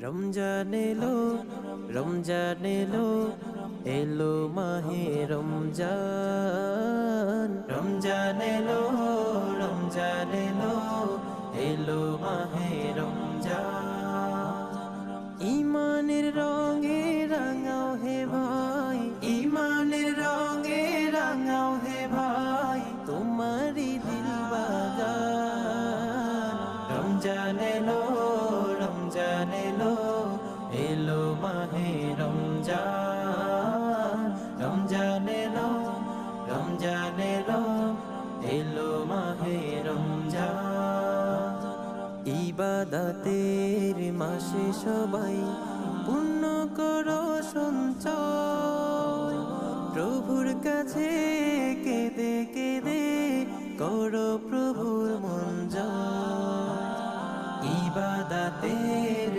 রমজান এলো, রমজান এলো, এলো মাহে রমজান। রমজান এলো, রমজান এলো, এলো মাহে রমজান। ইমানের রঙে রাঙাও হে ভাই, ইমানের রঙে রাঙাও হে ভাই, তোমারি দিল বাগান। রমজান এলো, রমজান এলো, এলো মাহে রমজান। রমজান এলো, রমজান এলো, এলো মাহে রমজান। ইবাদতের মাসে সবাই পূর্ণ করো সঞ্চয়, প্রভুর কাছে কেঁদে কেঁদে করো প্রভুর মন জয়। ইবাদতের